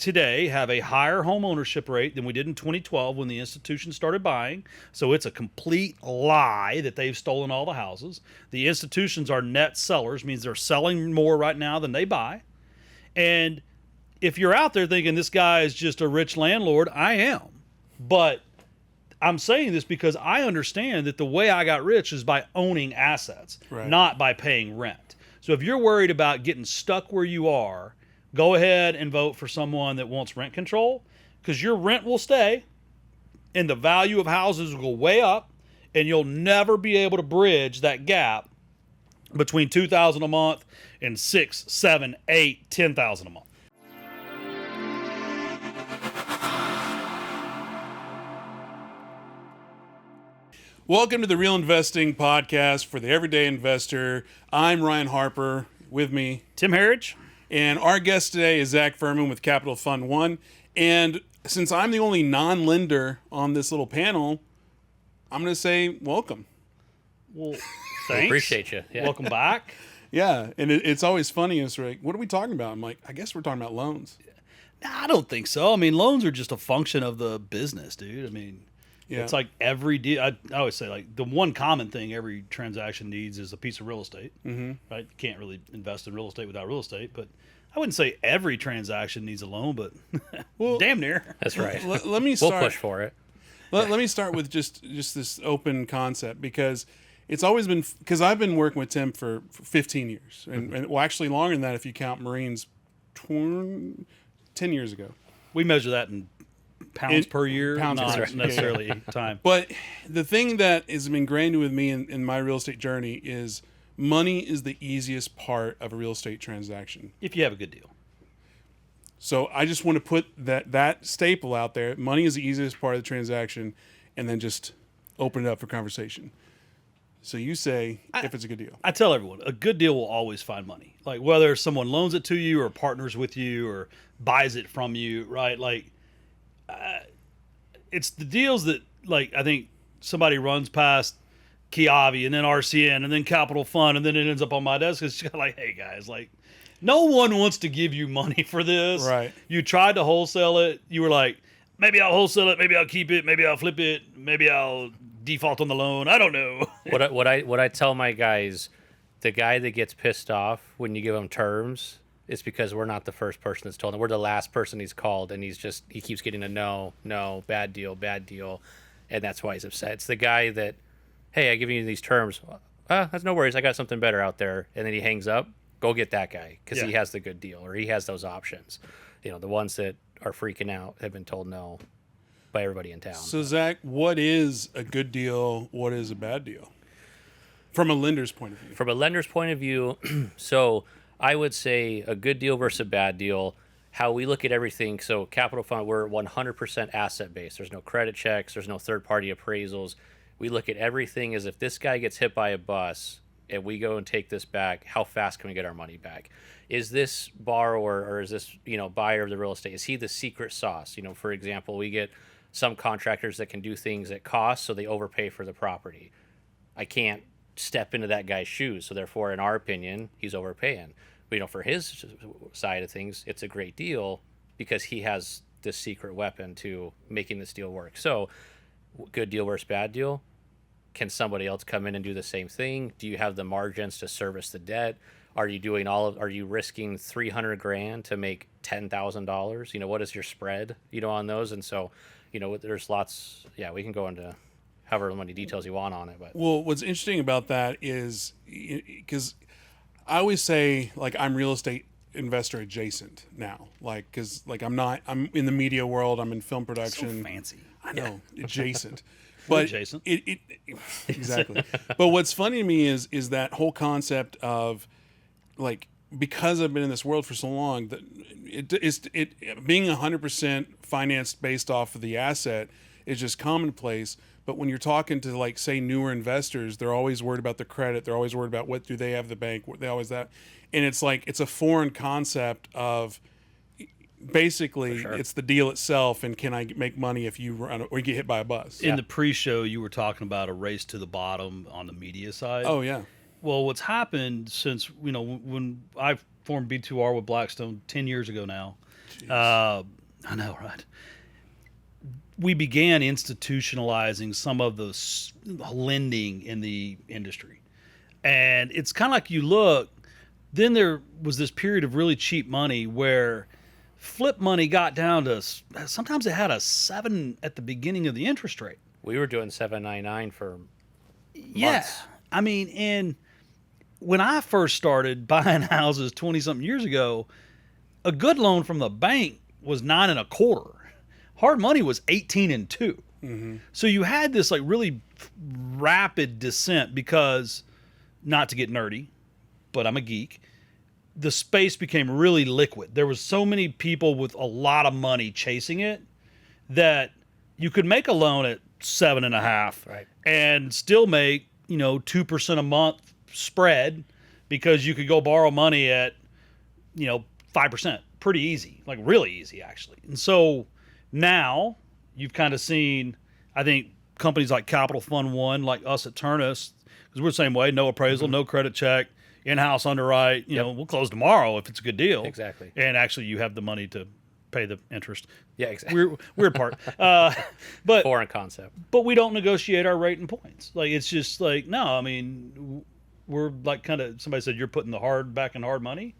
today have a higher home ownership rate than we did in 2012 when the institutions started buying. So it's a complete lie that they've stolen all the houses. The institutions are net sellers, means they're selling more right now than they buy. And if you're out there thinking this guy is just a rich landlord, I am. But I'm saying this because I understand that the way I got rich is by owning assets, not by paying rent. So if you're worried about getting stuck where you are, go ahead and vote for someone that wants rent control, because your rent will stay and the value of houses will go way up, and you'll never be able to bridge that gap between $2,000 a month and $6,000, $7,000, $8,000, $10,000 a month. Welcome to the Real Investing Podcast for the Everyday Investor. I'm Ryan Harper. With me, Tim Harridge. And our guest today is Zack Fuhriman with Capital Fund One. And since I'm the only non-lender on this little panel, I'm going to say welcome. Well, thanks. Appreciate you. Yeah. Welcome back. Yeah, and it's always funny. It's like, what are we talking about? I'm like, I guess we're talking about loans. Nah, I don't think so. I mean, loans are just a function of the business, dude. I mean, it's like every deal. I always say, like, the one common thing every transaction needs is a piece of real estate. Mm-hmm. Right? You can't really invest in real estate without real estate, but I wouldn't say every transaction needs a loan, but well, damn near. That's right. Let me start. We'll push for it. Let me start with just this open concept, because it's always been, because I've been working with Tim for 15 years, and well, actually longer than that if you count Marines 10 years ago. We measure that in pounds per year, pounds not right. necessarily time. But the thing that is ingrained with me in my real estate journey is money is the easiest part of a real estate transaction. If you have a good deal. So I just want to put that staple out there. Money is the easiest part of the transaction, and then just open it up for conversation. So you say if it's a good deal. I tell everyone, a good deal will always find money. Like, whether someone loans it to you or partners with you or buys it from you, right? Like, it's the deals that, like, I think somebody runs past Kiavi and then RCN and then Capital Fund, and then it ends up on my desk. It's just like, hey guys, like, no one wants to give you money for this. Right. You tried to wholesale it. You were like, maybe I'll wholesale it, maybe I'll keep it, maybe I'll flip it, maybe I'll default on the loan. I don't know. What I tell my guys, the guy that gets pissed off when you give him terms, it's because we're not the first person that's told him. We're the last person he's called, and he keeps getting a no, bad deal, and that's why he's upset. It's the guy that, hey, I give you these terms. That's no worries. I got something better out there, and then he hangs up. Go get that guy, because he has the good deal, or he has those options. You know, the ones that are freaking out have been told no by everybody in town. So Zack, what is a good deal? What is a bad deal? From a lender's point of view. From a lender's point of view, so I would say a good deal versus a bad deal. How we look at everything. So Capital Fund, we're 100% asset based. There's no credit checks. There's no third party appraisals. We look at everything as if this guy gets hit by a bus and we go and take this back, how fast can we get our money back? Is this borrower, or is this, buyer of the real estate, is he the secret sauce? For example, we get some contractors that can do things at cost, so they overpay for the property. I can't step into that guy's shoes, so therefore, in our opinion, he's overpaying. But, for his side of things, it's a great deal because he has this secret weapon to making this deal work. So, good deal versus bad deal. Can somebody else come in and do the same thing? Do you have the margins to service the debt? Are you risking $300,000 to make $10,000? What is your spread, on those? And so, there's lots, we can go into however many details you want on it. But well, what's interesting about that is, because I always say, like, I'm real estate investor adjacent now, like, because, like, I'm in the media world, I'm in film production. So fancy. I know, adjacent. But adjacent. It exactly. But what's funny to me is that whole concept of, like, because I've been in this world for so long, that it being 100% financed based off of the asset is just commonplace. But when you're talking to, like, say, newer investors, they're always worried about the credit. They're always worried about what do they have at the bank. What they always that, and it's like it's a foreign concept of. Basically, sure. It's the deal itself, and can I make money if you run or you get hit by a bus? In the pre-show, you were talking about a race to the bottom on the media side. Oh, yeah. Well, what's happened since, when I formed B2R with Blackstone 10 years ago now, I know, right? We began institutionalizing some of the lending in the industry. And it's kind of like you look, then there was this period of really cheap money where flip money got down to, sometimes it had a 7 at the beginning of the interest rate. We were doing 7.99 for Yeah. months. I mean, and when I first started buying houses 20 something years ago, a good loan from the bank was 9.25. Hard money was 18.2. So you had this like really rapid descent because, not to get nerdy, but I'm a geek, the space became really liquid. There was so many people with a lot of money chasing it that you could make a loan at 7.5 Right. and still make 2% a month spread, because you could go borrow money at 5%, pretty easy, like really easy actually. And so now you've kind of seen, I think, companies like Capital Fund One, like us at Ternus, because we're the same way, no appraisal, no credit check, in-house underwrite, we'll close tomorrow if it's a good deal. Exactly. And actually you have the money to pay the interest. Yeah, exactly. Weird part. But Foreign concept. but we don't negotiate our rate and points. Like, it's just like, no, I mean, we're like, kind of, somebody said you're putting the hard back in hard money.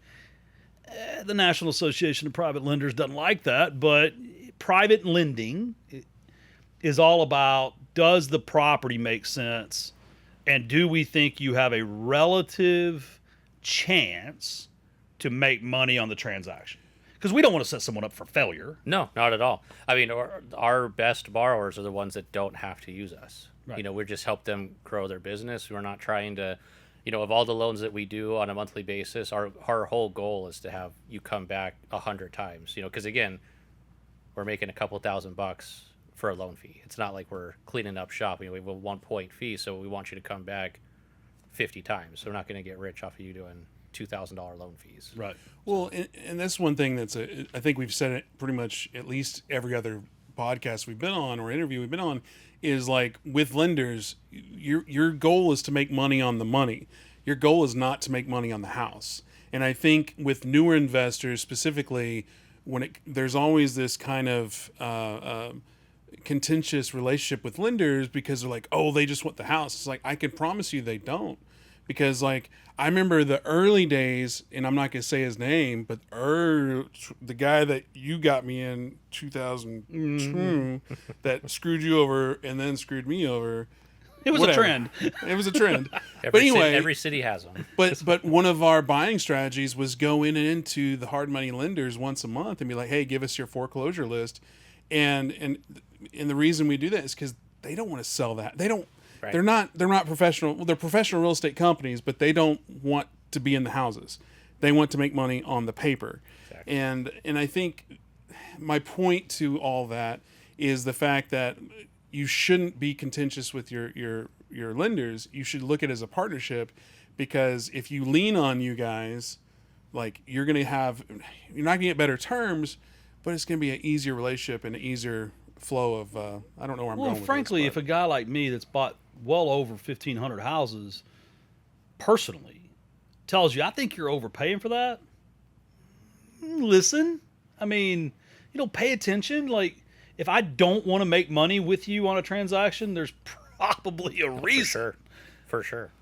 The National Association of Private Lenders doesn't like that, but private lending is all about, does the property make sense? And do we think you have a relative chance to make money on the transaction? Because we don't want to set someone up for failure. No, not at all. I mean, our best borrowers are the ones that don't have to use us. Right. We just help them grow their business. We're not trying to, of all the loans that we do on a monthly basis, our whole goal is to have you come back 100 times. Because again, we're making a couple $1,000 for a loan fee. It's not like we're cleaning up shop. We have a 1 point fee, so we want you to come back 50 times. So we're not going to get rich off of you doing $2,000 loan fees. Right. Well, and that's one thing I think we've said it pretty much at least every other podcast we've been on or interview we've been on, is like, with lenders, your goal is to make money on the money. Your goal is not to make money on the house. And I think with newer investors specifically, there's always this kind of contentious relationship with lenders, because they're like, oh, they just want the house. It's like, I can promise you they don't. Because like, I remember the early days, and I'm not going to say his name, but the guy that you got me in 2002 that screwed you over and then screwed me over. It was Whatever. a trend. It was a trend. But Every anyway, every city has them. but one of our buying strategies was go in and into the hard money lenders once a month and be like, hey, give us your foreclosure list. And the reason we do that is because they don't want to sell that. They don't. Right. They're not professional. Well, they're professional real estate companies, but they don't want to be in the houses. They want to make money on the paper. Exactly. And I think my point to all that is the fact that you shouldn't be contentious with your lenders. You should look at it as a partnership, because if you lean on you guys, like, you're not gonna get better terms, but it's gonna be an easier relationship and an easier flow of I don't know where I'm going with this. Well, frankly, if a guy like me that's bought well over 1,500 houses personally tells you, I think you're overpaying for that, listen. I mean, pay attention. Like, if I don't want to make money with you on a transaction, there's probably a reason. For sure.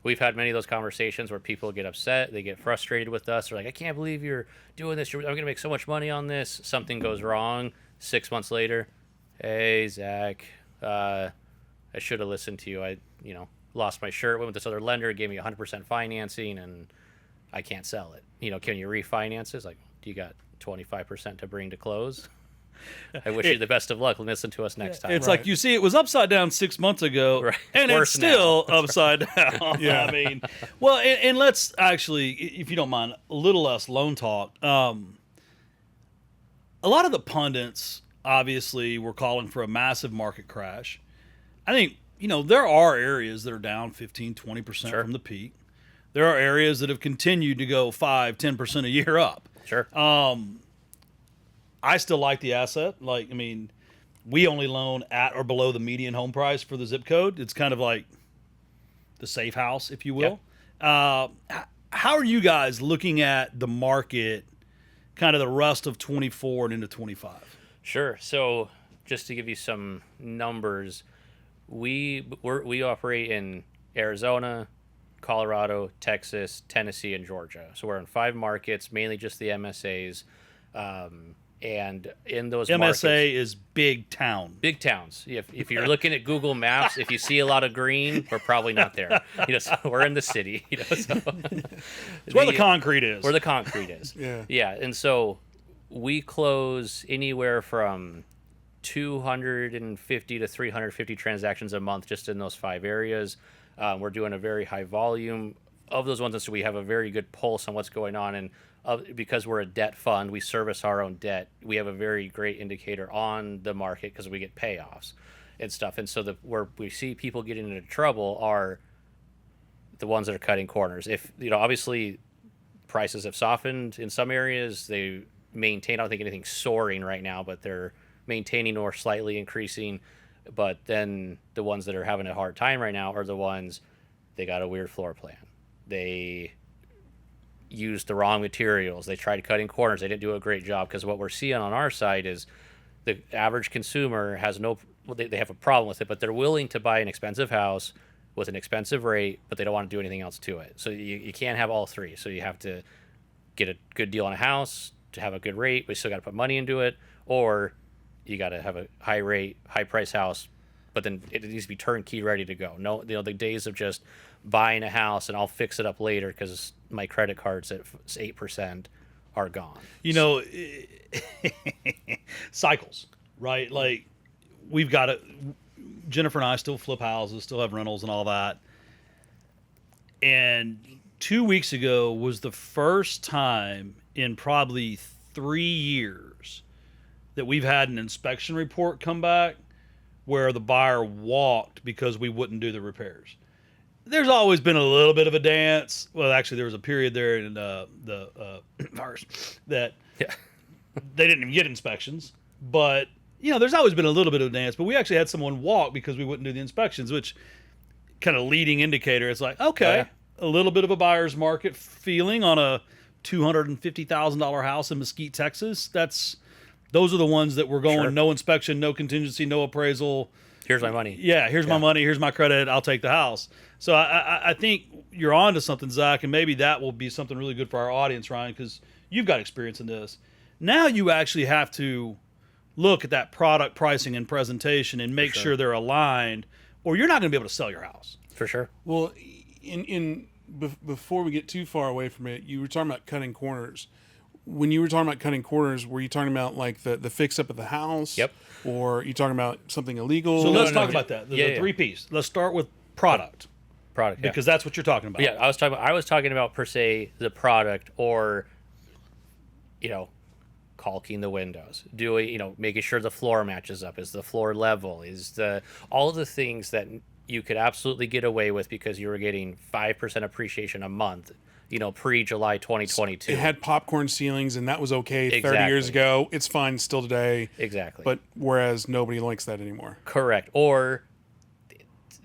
We've had many of those conversations where people get upset, they get frustrated with us. They're like, I can't believe you're doing this. I'm going to make so much money on this. Something goes wrong. 6 months later, hey, Zach, I should have listened to you. I, lost my shirt, went with this other lender, gave me 100% financing, and I can't sell it. Can you refinance it? It's like, do you got 25% to bring to close? I wish you the best of luck. Listen to us next time. It's like, you see, it was upside down 6 months ago, Right. and Worse it's still now. upside down. Yeah. I mean, well, and let's actually, if you don't mind, a little less loan talk. A lot of the pundits obviously were calling for a massive market crash. I think, there are areas that are down 15, 20% Sure. from the peak. There are areas that have continued to go 5, 10% a year up. Sure. I still like the asset. Like, I mean, we only loan at or below the median home price for the zip code. It's kind of like the safe house, if you will. How are you guys looking at the market kind of the rest of 24 and into 25. Sure. So just to give you some numbers, we operate in Arizona, Colorado, Texas, Tennessee, and Georgia. So we're in 5 markets, mainly just the MSAs. And in those markets, MSA is big town. big towns. If you're looking at Google Maps, if you see a lot of green, we're probably not there. So we're in the city. So It's where the concrete is. where the concrete is. Yeah. And so we close anywhere from 250 to 350 transactions a month just in those 5 areas. We're doing a very high volume of those ones, and so we have a very good pulse on what's going on. And because we're a debt fund, we service our own debt. We have a very great indicator on the market because we get payoffs and stuff. And so where we see people getting into trouble are the ones that are cutting corners. If obviously prices have softened in some areas, they maintain. I don't think anything's soaring right now, but they're maintaining or slightly increasing. But then the ones that are having a hard time right now are the ones, they got a weird floor plan. They used the wrong materials. They tried cutting corners. They didn't do a great job, because what we're seeing on our side is the average consumer has they have a problem with it, but they're willing to buy an expensive house with an expensive rate, but they don't want to do anything else to it. So you can't have all three. So you have to get a good deal on a house to have a good rate, but you still got to put money into it, or you got to have a high rate, high price house, but then it needs to be turnkey, ready to go. No, the days of just buying a house and I'll fix it up later because my credit card's at 8% are gone. Cycles, right? Like we've got it. Jennifer and I still flip houses, still have rentals and all that. And 2 weeks ago was the first time in probably 3 years that we've had an inspection report come back where the buyer walked because we wouldn't do the repairs. There's always been a little bit of a dance. Well, actually, there was a period there in the virus that they didn't even get inspections. But, there's always been a little bit of a dance. But we actually had someone walk because we wouldn't do the inspections, which kind of leading indicator. It's like, okay, a little bit of a buyer's market feeling on a $250,000 house in Mesquite, Texas. Those are the ones that we're going, no inspection, no contingency, no appraisal. Here's my money. Yeah, here's my money. Here's my credit. I'll take the house. So I think you're on to something, Zach, and maybe that will be something really good for our audience, Ryan, because you've got experience in this. Now you actually have to look at that product pricing and presentation and make sure they're aligned, or you're not going to be able to sell your house. For sure. Well, before we get too far away from it, you were talking about cutting corners. When you were talking about cutting corners, were you talking about like the fix up of the house? Yep. Or are you talking about something illegal? So let's talk about that. The 3 piece. Let's start with product. Because that's what you're talking about. Yeah, I was talking about per se the product, or caulking the windows, doing making sure the floor matches up, is the floor level, is all of the things that you could absolutely get away with because you were getting 5% appreciation a month, pre-July 2022. It had popcorn ceilings, and that was okay 30 years ago. It's fine still today. Exactly. But whereas nobody likes that anymore. Correct. Or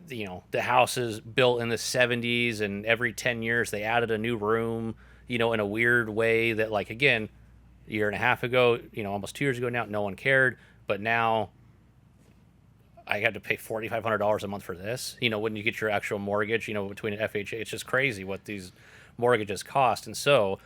the house is built in the 70s, and every 10 years they added a new room, in a weird way that, like, again, a year and a half ago, almost 2 years ago now, no one cared. But now I had to pay $4,500 a month for this. When you get your actual mortgage, between an FHA, it's just crazy what these mortgages cost. And so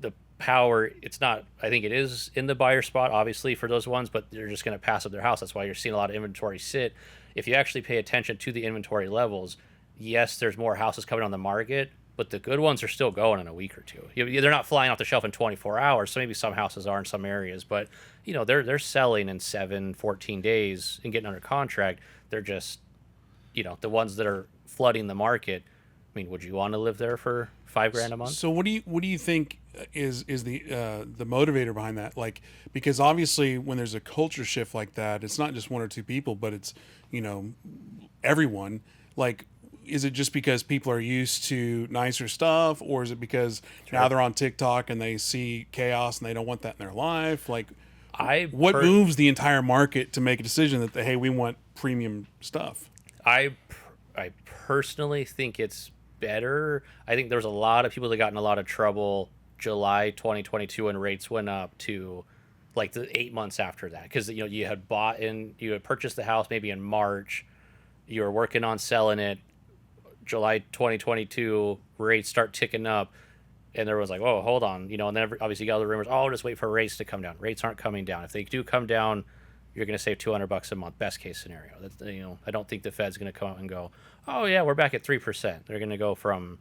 the power, it's not, I think it is in the buyer spot, obviously, for those ones, but they're just going to pass up their house. That's why you're seeing a lot of inventory sit. If you actually pay attention to the inventory levels, yes, there's more houses coming on the market, but the good ones are still going in a week or two. They're not flying off the shelf in 24 hours. So maybe some houses are in some areas, but they're selling in 7-14 days and getting under contract. They're just, the ones that are flooding the market. I mean, would you want to live there for $5,000 a month? So what do you think is the motivator behind that? Like, because obviously when there's a culture shift like that, it's not just one or two people, but it's everyone. Like, is it just because people are used to nicer stuff, or is it because now they're on TikTok and they see chaos and they don't want that in their life? Like, what moves the entire market to make a decision that hey, we want premium stuff? I personally think it's better. I think there's a lot of people that got in a lot of trouble July 2022 when rates went up to like the 8 months after that, because you had purchased the house maybe in March, you were working on selling it. July 2022 rates start ticking up, and there was like, oh, hold on, and then obviously you got all the rumors, oh, just wait for rates to come down. Rates aren't coming down. If they do come down, you're going to save $200 a month, best case scenario. That's, I don't think the Fed's going to come out and go, oh yeah, we're back at 3%. They're going to go from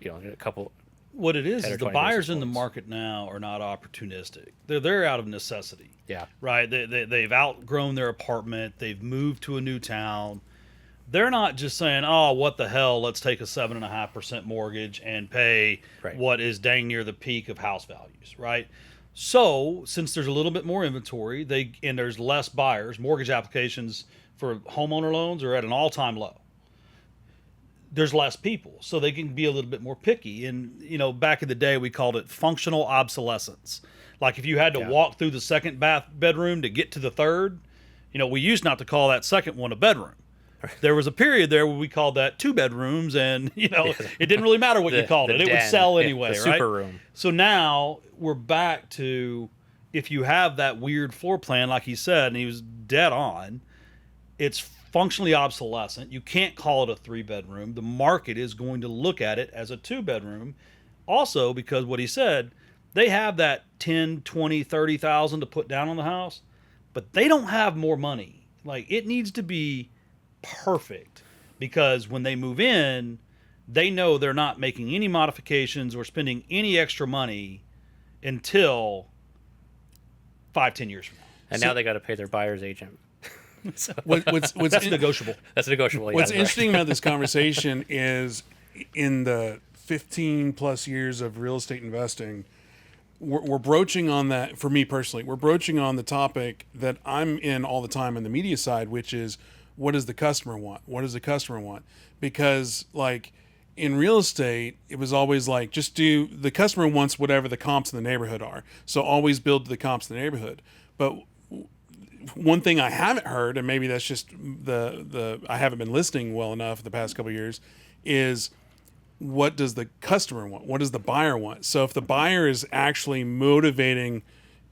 a couple. What it is 10 or the 20 buyers basis in the points. market now are not opportunistic. They're out of necessity. Yeah. Right. They've outgrown their apartment. They've moved to a new town. They're not just saying, oh, what the hell, let's take a 7.5% mortgage and pay Right. what is dang near the peak of house values, right? So since there's a little bit more inventory, and there's less buyers, mortgage applications for homeowner loans are at an all-time low. There's less people, so they can be a little bit more picky. And, back in the day, we called it functional obsolescence. Like if you had to walk through the second bedroom to get to the third, we used not to call that second one a bedroom. There was a period there where we called that 2 bedrooms, and it didn't really matter what you called it. It would sell anyway, the right? super room. So now we're back to, if you have that weird floor plan, like he said, and he was dead on, it's functionally obsolescent. You can't call it a 3-bedroom. The market is going to look at it as a 2-bedroom. Also, because what he said, they have that 10, 20, 30,000 to put down on the house, but they don't have more money. Like, it needs to be perfect, because when they move in, they know they're not making any modifications or spending any extra money until 5-10 years from now. And now they got to pay their buyer's agent. So What's That's negotiable. that's negotiable. What's yeah, interesting about this conversation is, in the 15 plus years of real estate investing, we're broaching on that. For me personally, we're broaching on the topic that I'm in all the time on the media side, which is, what does the customer want? What does the customer want? Because like in real estate, it was always like, the customer wants whatever the comps in the neighborhood are. So always build to the comps in the neighborhood. But one thing I haven't heard, and maybe that's just I haven't been listening well enough the past couple of years, is what does the customer want? What does the buyer want? So if the buyer is actually motivating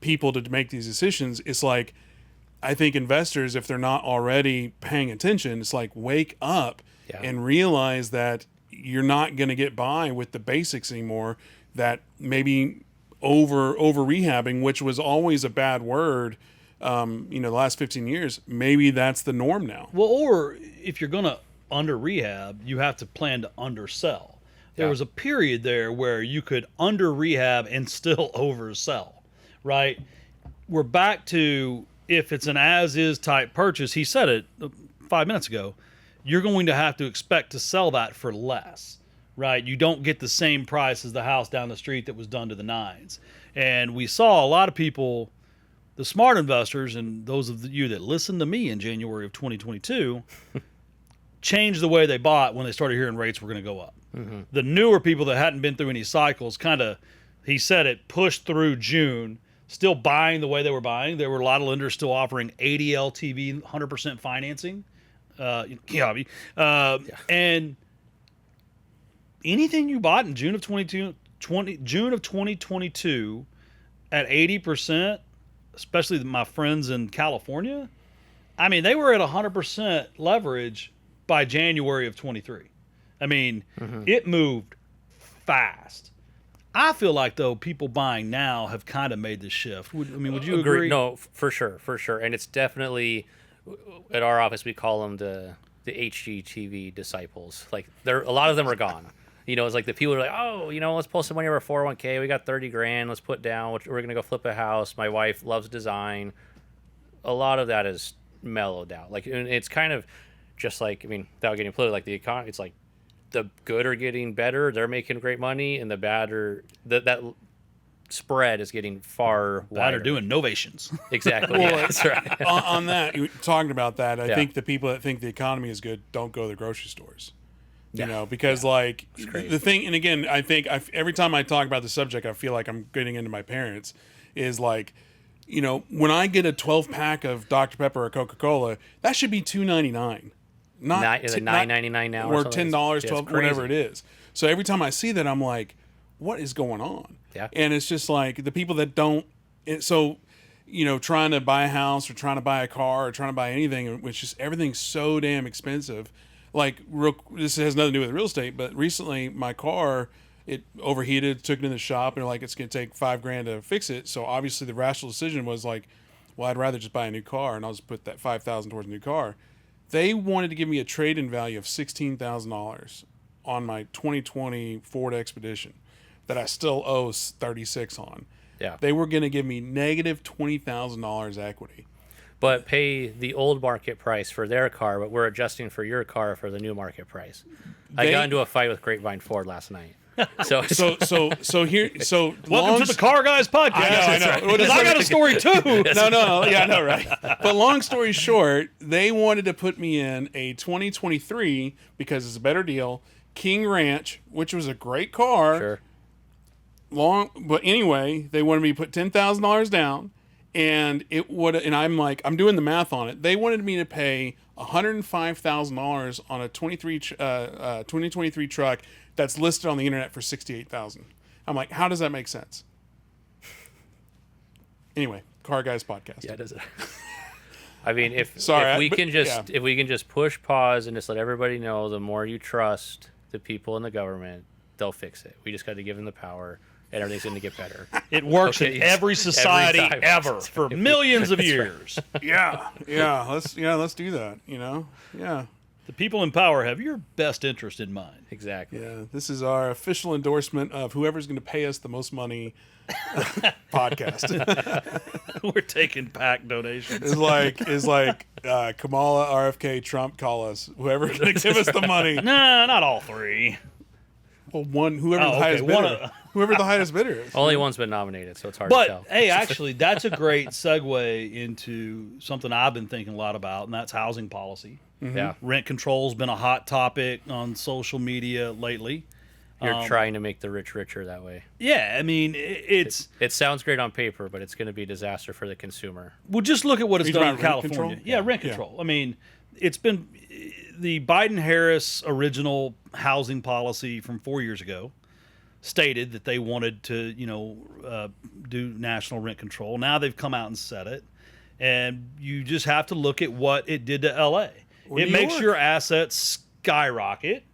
people to make these decisions, it's like, I think investors, if they're not already paying attention, it's like, wake up and realize that you're not going to get by with the basics anymore. That maybe over rehabbing, which was always a bad word, the last 15 years, maybe that's the norm now. Well, or if you're going to under rehab, you have to plan to undersell. There was a period there where you could under rehab and still oversell, right? We're back to, if it's an as-is type purchase, he said it 5 minutes ago, you're going to have to expect to sell that for less, right? You don't get the same price as the house down the street that was done to the nines. And we saw a lot of people, the smart investors, and those of you that listened to me in January of 2022, change the way they bought when they started hearing rates were going to go up. Mm-hmm. The newer people that hadn't been through any cycles he said it pushed through June, still buying the way they were buying. There were a lot of lenders still offering 80 LTV, 100% financing. And anything you bought in June of 2022 at 80%, especially my friends in California, I mean, they were at 100% leverage by January of 23. I mean, It moved fast. I feel like, though, people buying now have kind of made the shift. Would you agree? No, for sure. And it's definitely, at our office, we call them the HGTV disciples. Like, a lot of them are gone. It's like the people are like, oh, let's pull some money over 401k. We got 30 grand. Let's put down. We're going to go flip a house. My wife loves design. A lot of that is mellowed out. Like, and it's kind of just like, without getting political, like the economy, it's like the good are getting better. They're making great money, and the bad are that spread is getting far wider. Bad are doing novations. Exactly. Well, that's right. on that, you talking about that, I think the people that think the economy is good don't go to the grocery stores. Because like the thing, and again, I think every time I talk about the subject, I feel like I'm getting into my parents, is like, when I get a 12-pack of Dr. Pepper or Coca-Cola, that should be $2.99. Not $9.99 now, or $10, $12, crazy. whatever it is. So every time I see that, I'm like, what is going on? Yeah. And it's just like the people that don't, trying to buy a house or trying to buy a car or trying to buy anything, which just everything's so damn expensive. Like, this has nothing to do with real estate, but recently my car, it overheated, took it in the shop, and they're like, it's going to take $5,000 to fix it. So obviously the rational decision was like, well, I'd rather just buy a new car, and I'll just put that $5,000 towards a new car. They wanted to give me a trade-in value of $16,000 on my 2020 Ford Expedition that I still owe $36,000 on. Yeah. They were going to give me negative $20,000 equity. But pay the old market price for their car, but we're adjusting for your car for the new market price. I got into a fight with Grapevine Ford last night. So Welcome to the Car Guys podcast. I know. Because I got a story too. No. Yeah, I know, right? But long story short, they wanted to put me in a 2023 because it's a better deal. King Ranch, which was a great car. Sure. But anyway, they wanted me to put $10,000 down, and it would. And I'm like, I'm doing the math on it. They wanted me to pay $105,000 on a 2023 truck that's listed on the internet for $68,000. I'm like, how does that make sense? Anyway, Car Guys podcast. Yeah, does it? I mean, if we can just push pause and just let everybody know, the more you trust the people in the government, they'll fix it. We just got to give them the power, and everything's going to get better. It works in every society every ever for millions of years. Yeah. Let's do that. Yeah. The people in power have your best interest in mind. Exactly. Yeah. This is our official endorsement of whoever's going to pay us the most money podcast. We're taking PAC donations. Is like Kamala, RFK, Trump, call us. Whoever's going to give us the money. Nah, not all three. Well, whoever the highest bidder. Whoever the highest bidder is. Only one's been nominated, so it's hard to tell. But hey, actually, that's a great segue into something I've been thinking a lot about, and that's housing policy. Mm-hmm. Yeah. Rent control's been a hot topic on social media lately. You're trying to make the rich richer that way. Yeah, I mean, it sounds great on paper, but it's going to be a disaster for the consumer. well, just look at what it's you done in talking about rent California. control? Yeah, rent control. I mean, it's been the Biden-Harris original housing policy from 4 years ago stated that they wanted to, do national rent control. Now they've come out and said it, and you just have to look at what it did to L.A. It makes your assets skyrocket,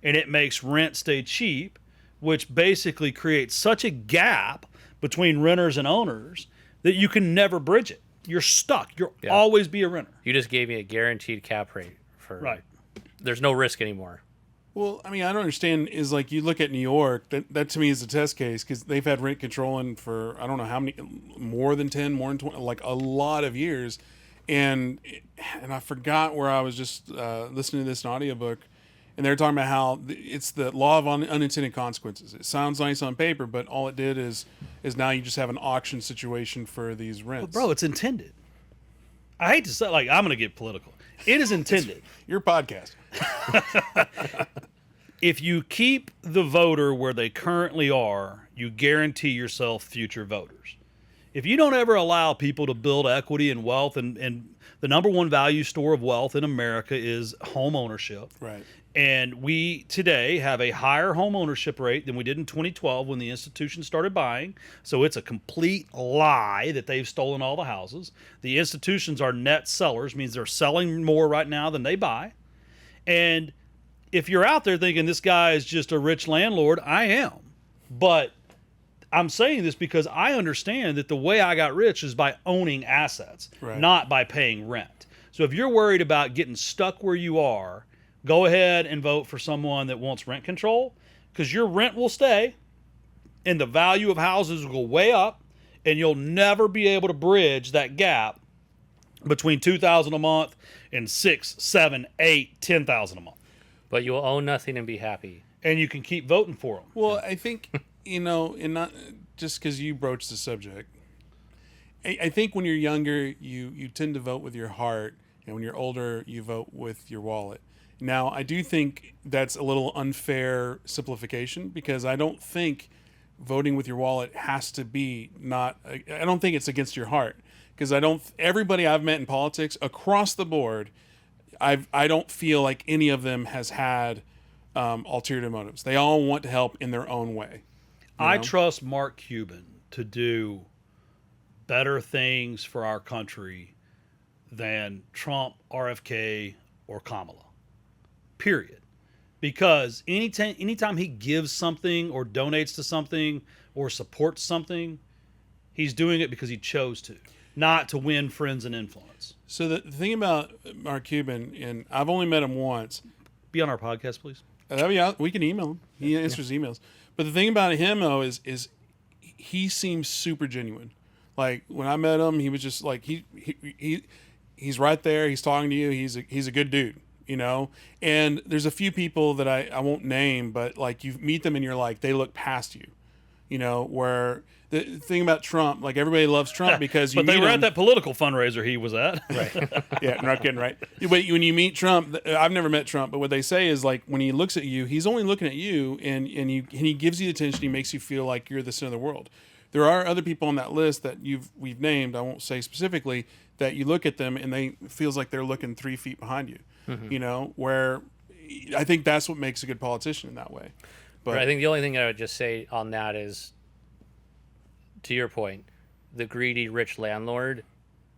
and it makes rent stay cheap, which basically creates such a gap between renters and owners that you can never bridge it. You're stuck. You'll always be a renter. You just gave me a guaranteed cap rate for Right. There's no risk anymore. Well, I mean, I don't understand. Is like you look at New York. That to me is a test case because they've had rent control in for I don't know how many, more than 10, more than 20, like a lot of years, and I forgot where I was just listening to this in an audiobook, and they were talking about how it's the law of unintended consequences. It sounds nice on paper, but all it did is now you just have an auction situation for these rents. Bro, it's intended. I hate to say, I'm going to get political. It is intended. Your podcast. If you keep the voter where they currently are, you guarantee yourself future voters. If you don't ever allow people to build equity and wealth, and the number one value store of wealth in America is home ownership. Right. And we today have a higher home ownership rate than we did in 2012 when the institution started buying. So it's a complete lie that they've stolen all the houses. The institutions are net sellers, means they're selling more right now than they buy. And if you're out there thinking this guy is just a rich landlord, I am. But I'm saying this because I understand that the way I got rich is by owning assets, not by paying rent. So if you're worried about getting stuck where you are, go ahead and vote for someone that wants rent control, because your rent will stay and the value of houses will go way up, and you'll never be able to bridge that gap between $2,000 a month and $6,000, $7,000, $8,000, $10,000 a month. But you'll own nothing and be happy. And you can keep voting for them. Well, I think, and not just because you broached the subject, I think when you're younger, you tend to vote with your heart, and when you're older, you vote with your wallet. Now, I do think that's a little unfair simplification, because I don't think voting with your wallet has to be I don't think it's against your heart, because everybody I've met in politics across the board, I don't feel like any of them has had ulterior motives. They all want to help in their own way. I know? trust Mark Cuban to do better things for our country than Trump, RFK, or Kamala. Period. Because anytime he gives something or donates to something or supports something, he's doing it because he chose to, not to win friends and influence. So the thing about Mark Cuban, and I've only met him once. Be on our podcast, please. That'd be out. We can email him. He answers emails. But the thing about him though is he seems super genuine. Like when I met him, he was just like he's right there. He's talking to you. He's a good dude, you know. And there's a few people that I won't name, but like you meet them and you're like they look past you, you know. Where the thing about Trump, like everybody loves Trump because you But they meet were him. at that political fundraiser he was at. Right. Yeah, not kidding, right? But when you meet Trump, I've never met Trump, but what they say is like when he looks at you, he's only looking at you, and he gives you attention. He makes you feel like you're the center of the world. There are other people on that list that we've named. I won't say specifically that you look at them and they it feels like they're looking 3 feet behind you. You know, where I think that's what makes a good politician in that way. But I think the only thing I would just say on that is, to your point, the greedy rich landlord,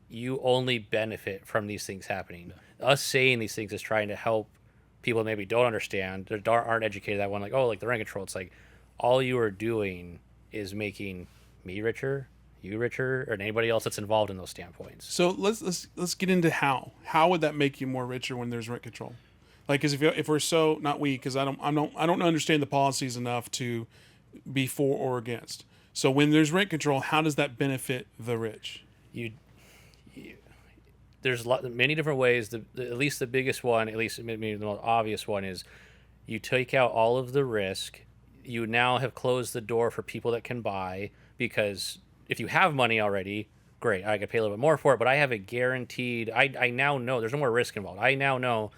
you only benefit from these things happening. Us saying these things is trying to help people maybe don't understand, that aren't educated that one, like, oh, like the rent control. It's like all you are doing is making me richer, you richer, or anybody else that's involved in those standpoints. So let's get into how would that make you more richer when there's rent control? Like, because if we're so not we, because I don't understand the policies enough to be for or against. So when there's rent control, how does that benefit the rich? There's many different ways. At least the biggest one, at least maybe the most obvious one, is you take out all of the risk. You now have closed the door for people that can buy, because if you have money already, great, I could pay a little bit more for it, but I have a guaranteed, I now know there's no more risk involved. I now know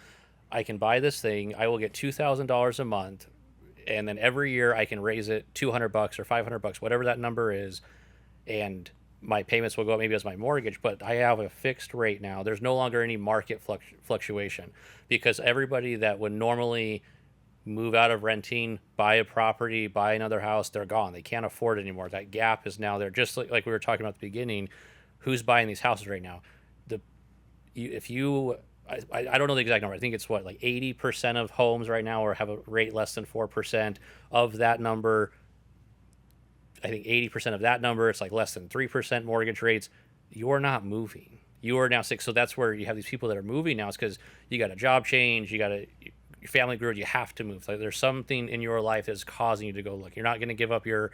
I can buy this thing. I will get $2,000 a month, and then every year I can raise it $200 or $500, whatever that number is, and my payments will go up maybe as my mortgage, but I have a fixed rate now. There's no longer any market fluctuation, because everybody that would normally move out of renting, buy a property, buy another house, they're gone. They can't afford it anymore. That gap is now there. Just like we were talking about at the beginning, who's buying these houses right now? I don't know the exact number. I think it's like 80% of homes right now or have a rate less than 4%. Of that number, I think 80% of that number, it's like less than 3% mortgage rates. You're not moving. You are now sick. So that's where you have these people that are moving now. It's because you got a job change, your family grew, you have to move. Like there's something in your life that's causing you to go look. You're not going to give up your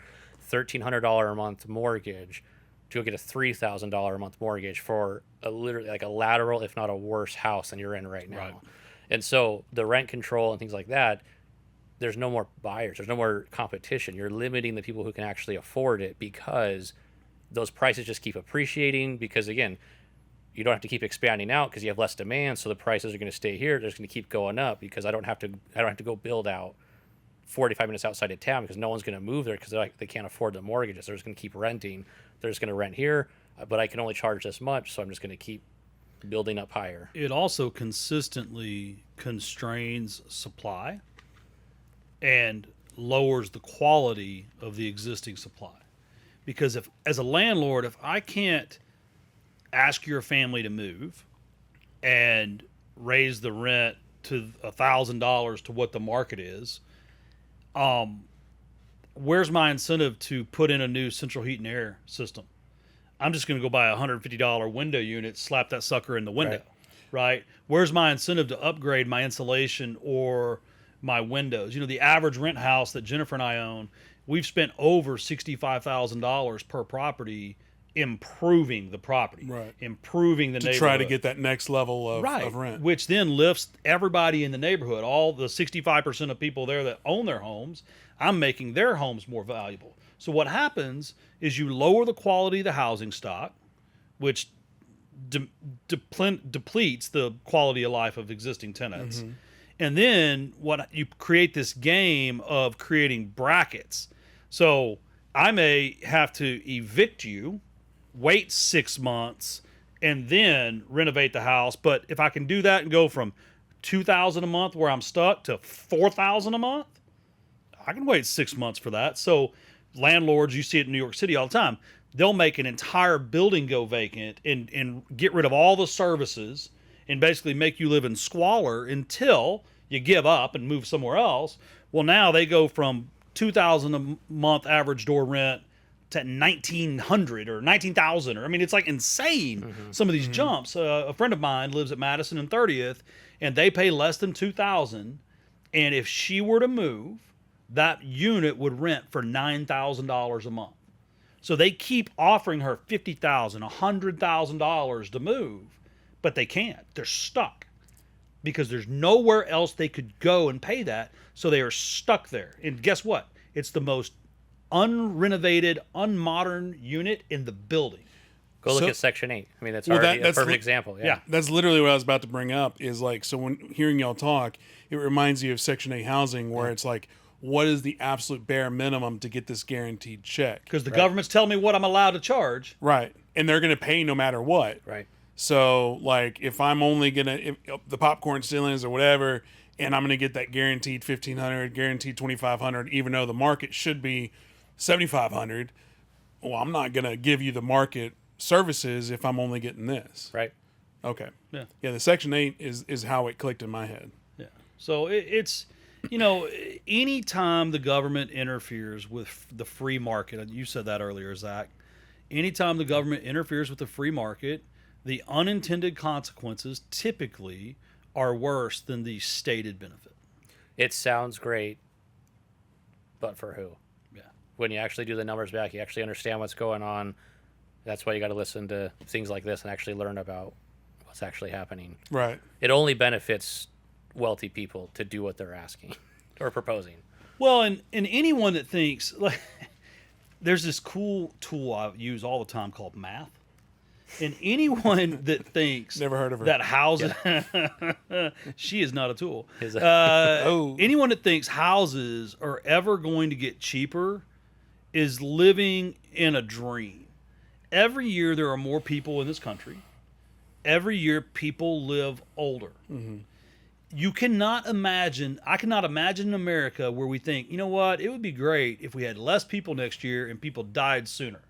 $1,300 a month mortgage to get a $3,000 a month mortgage for literally like a lateral, if not a worse house than you're in right now. Right. And so the rent control and things like that, there's no more buyers. There's no more competition. You're limiting the people who can actually afford it, because those prices just keep appreciating, because again, you don't have to keep expanding out because you have less demand. So the prices are going to stay here. They're just going to keep going up because I don't have to go build out 45 minutes outside of town, because no one's going to move there because they can't afford the mortgages. They're just going to keep renting. They're just going to rent here, but I can only charge this much, so I'm just going to keep building up higher. It also consistently constrains supply and lowers the quality of the existing supply. Because if, as a landlord, if I can't ask your family to move and raise the rent to $1,000 to what the market is, where's my incentive to put in a new central heat and air system? I'm just going to go buy a $150 window unit, slap that sucker in the window, right? Where's my incentive to upgrade my insulation or my windows? You know, the average rent house that Jennifer and I own, we've spent over $65,000 per property improving the property, right, improving the to neighborhood. Try to get that next level of rent, which then lifts everybody in the neighborhood. All the 65% of people there that own their homes, I'm making their homes more valuable. So what happens is you lower the quality of the housing stock, which depletes the quality of life of existing tenants. Mm-hmm. And then what you create this game of creating brackets. So I may have to evict you, wait 6 months, and then renovate the house. But if I can do that and go from $2,000 a month where I'm stuck to $4,000 a month, I can wait 6 months for that. So landlords, you see it in New York City all the time, they'll make an entire building go vacant and get rid of all the services and basically make you live in squalor until you give up and move somewhere else. Well, now they go from $2,000 a month average door rent to 1,900 or 19,000, or I mean, it's like insane. Some of these jumps. A friend of mine lives at Madison and 30th, and they pay less than 2,000. And if she were to move, that unit would rent for $9,000 a month. So they keep offering her $50,000, $100,000 to move, but they can't. They're stuck because there's nowhere else they could go and pay that. So they are stuck there. And guess what? It's the most unrenovated, unmodern unit in the building. Go look So- at Section 8. I mean, that's Well, already a that's perfect li- example. Yeah. That's literally what I was about to bring up is like, so when hearing y'all talk, it reminds you of Section 8 housing where it's like, what is the absolute bare minimum to get this guaranteed check? Because the government's telling me what I'm allowed to charge. Right. And they're going to pay no matter what. Right. So like if I'm only going to, if the popcorn ceilings or whatever, and I'm going to get that guaranteed 1,500, guaranteed 2,500, even though the market should be 7,500, well, I'm not going to give you the market services if I'm only getting this. Right. Okay. Yeah. Yeah, the Section 8 is how it clicked in my head. Yeah. So it's, anytime the government interferes with the free market, and you said that earlier, Zach, anytime the government interferes with the free market, the unintended consequences typically are worse than the stated benefit. It sounds great, but for who? Yeah. When you actually do the numbers back, you actually understand what's going on. That's why you got to listen to things like this and actually learn about what's actually happening. Right. It only benefits wealthy people to do what they're asking or proposing. Well, and anyone that thinks, like, there's this cool tool I use all the time called math. And anyone that thinks Never heard of her. that houses, she is not a tool. Oh. Anyone that thinks houses are ever going to get cheaper is living in a dream. Every year there are more people in this country. Every year people live older. You cannot imagine, I cannot imagine an America where we think, you know what, it would be great if we had less people next year and people died sooner.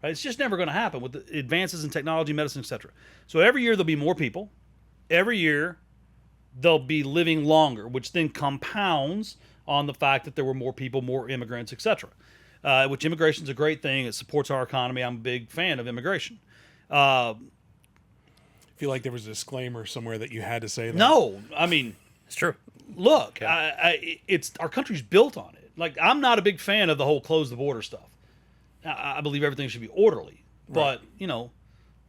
Right? It's just never going to happen with the advances in technology, medicine, etc. So every year there'll be more people. Every year they'll be living longer, which then compounds on the fact that there were more people, more immigrants, etc. Which immigration is a great thing. It supports our economy. I'm a big fan of immigration. I feel like there was a disclaimer somewhere that you had to say that. No, I mean, It's true. look, it's our country's built on it. Like, I'm not a big fan of the whole close the border stuff. I believe everything should be orderly. But,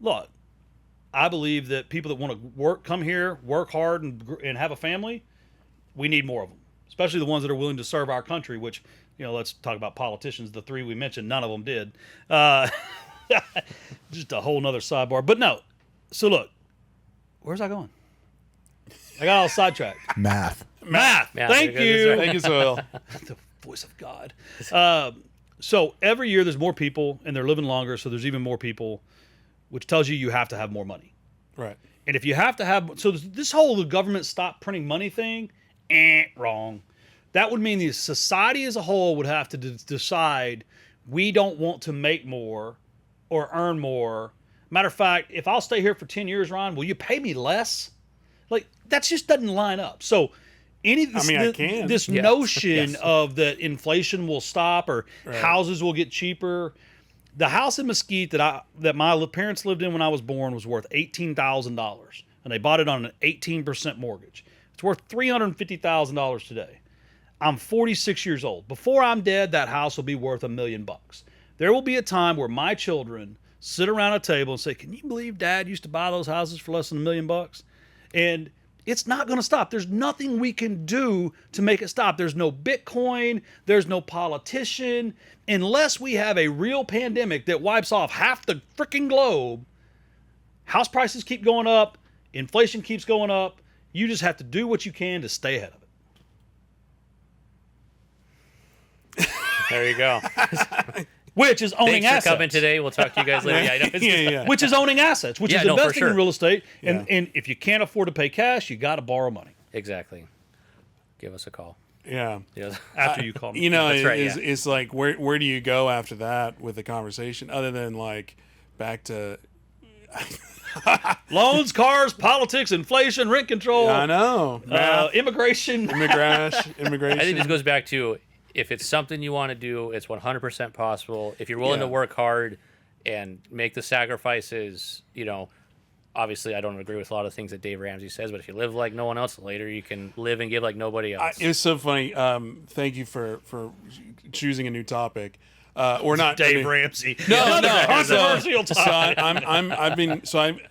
look, I believe that people that want to come here, work hard, and have a family, we need more of them. Especially the ones that are willing to serve our country, which, let's talk about politicians. The three we mentioned, none of them did. Just a whole nother sidebar. But no. So, look, where's I going? I got all sidetracked. Math. Math. Yeah, Thank there you go. you. Thank you, Soil. The voice of God. So every year there's more people and they're living longer, so there's even more people, which tells you have to have more money. Right. And if you have to have, so this whole the government stop printing money thing, wrong. That would mean the society as a whole would have to decide we don't want to make more or earn more. Matter of fact, if I'll stay here for 10 years, Ron, will you pay me less? Like, that just doesn't line up. So I can. This Yes. notion Yes. of that inflation will stop or houses will get cheaper. The house in Mesquite that my parents lived in when I was born was worth $18,000, and they bought it on an 18% mortgage. It's worth $350,000 today. I'm 46 years old. Before I'm dead, that house will be worth $1 million. There will be a time where my children sit around a table and say, "Can you believe Dad used to buy those houses for less than $1 million?" And it's not going to stop. There's nothing we can do to make it stop. There's no Bitcoin. There's no politician. Unless we have a real pandemic that wipes off half the freaking globe, house prices keep going up. Inflation keeps going up. You just have to do what you can to stay ahead of it. There you go. Which is owning Thanks assets. for coming today. We'll talk to you guys later. Yeah, I know. It's just- Yeah. Which is owning assets, which Yeah, is no, for investing sure. in real estate. And, Yeah. and if you can't afford to pay cash, you got to borrow money. Exactly. Give us a call. Yeah. Yeah. after you call me. You know, That's right, it's like where do you go after that with the conversation other than like back to Loans, cars, politics, inflation, rent control, I know immigration. immigration. I think this goes back to if it's something you want to do, it's 100% possible. If you're willing to Yeah. work hard and make the sacrifices, obviously I don't agree with a lot of things that Dave Ramsey says, but if you live like no one else, later you can live and give like nobody else. It was so funny. Thank you for choosing a new topic. Or not Dave Ramsey. No, Another no. controversial So topic.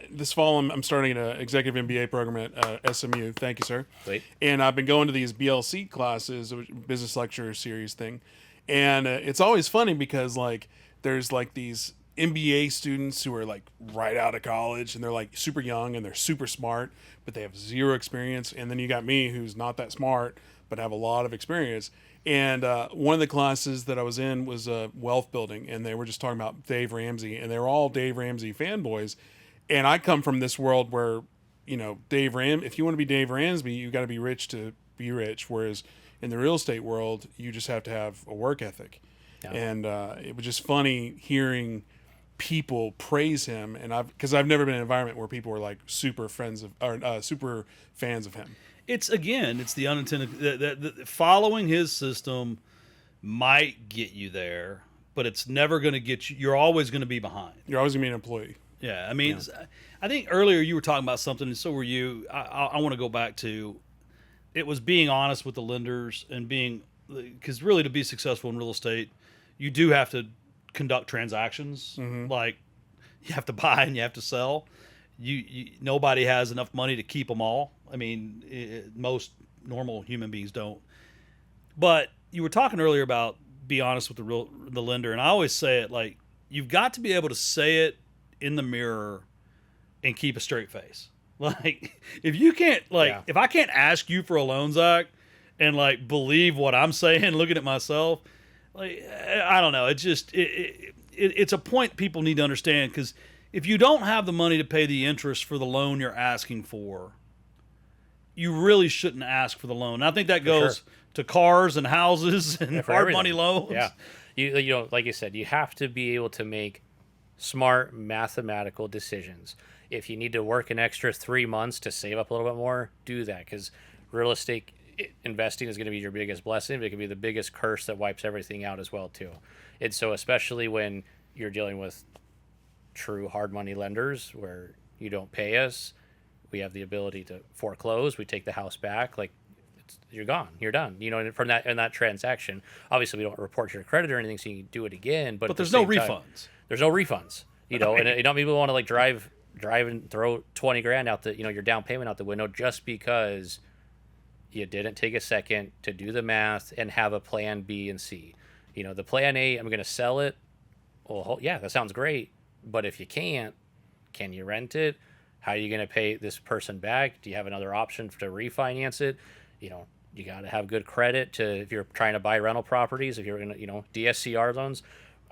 this fall I'm starting an executive MBA program at SMU. Thank you, sir. Sweet. And I've been going to these BLC classes, business lecture series thing, and it's always funny because like there's like these MBA students who are like right out of college and they're like super young and they're super smart, but they have zero experience. And then you got me who's not that smart but have a lot of experience. And one of the classes that I was in was wealth building, and they were just talking about Dave Ramsey, and they were all Dave Ramsey fanboys. And I come from this world where, if you want to be Dave Ramsey, you got to be rich to be rich. Whereas in the real estate world, you just have to have a work ethic. Yeah. And it was just funny hearing people praise him, and because I've never been in an environment where people were like super fans of him. It's the unintended. The following his system might get you there, but it's never going to get you. You're always going to be behind. You're always going to be an employee. Yeah, I mean, I think earlier you were talking about something, and so were you. I want to go back to it was being honest with the lenders and because really to be successful in real estate, you do have to conduct transactions. Mm-hmm. Like you have to buy and you have to sell. Nobody has enough money to keep them all. I mean, most normal human beings don't. But you were talking earlier about be honest with the lender, and I always say it like you've got to be able to say it in the mirror and keep a straight face. Like if you can't, if I can't ask you for a loan, Zach, and like believe what I'm saying, looking at myself, like I don't know. It's just it's a point people need to understand, because if you don't have the money to pay the interest for the loan you're asking for, you really shouldn't ask for the loan. And I think that goes to cars and houses and hard everything. money loans. Yeah, you like you said, you have to be able to make smart mathematical decisions. If you need to work an extra 3 months to save up a little bit more, do that, because real estate investing is going to be your biggest blessing, but it can be the biggest curse that wipes everything out as well too. And so especially when you're dealing with true hard money lenders where you don't pay us, we have the ability to foreclose, we take the house back, like you're gone, you're done, from that transaction. Obviously we don't report your credit or anything, so you can do it again, but there's no refunds. There's no refunds, and people want to like drive and throw 20 grand out your down payment out the window just because you didn't take a second to do the math and have a plan B and C. The plan A, I'm going to sell it. Well, yeah, that sounds great. But if you can't, can you rent it? How are you going to pay this person back? Do you have another option to refinance it? You got to have good credit if you're trying to buy rental properties, if you're going to, DSCR loans.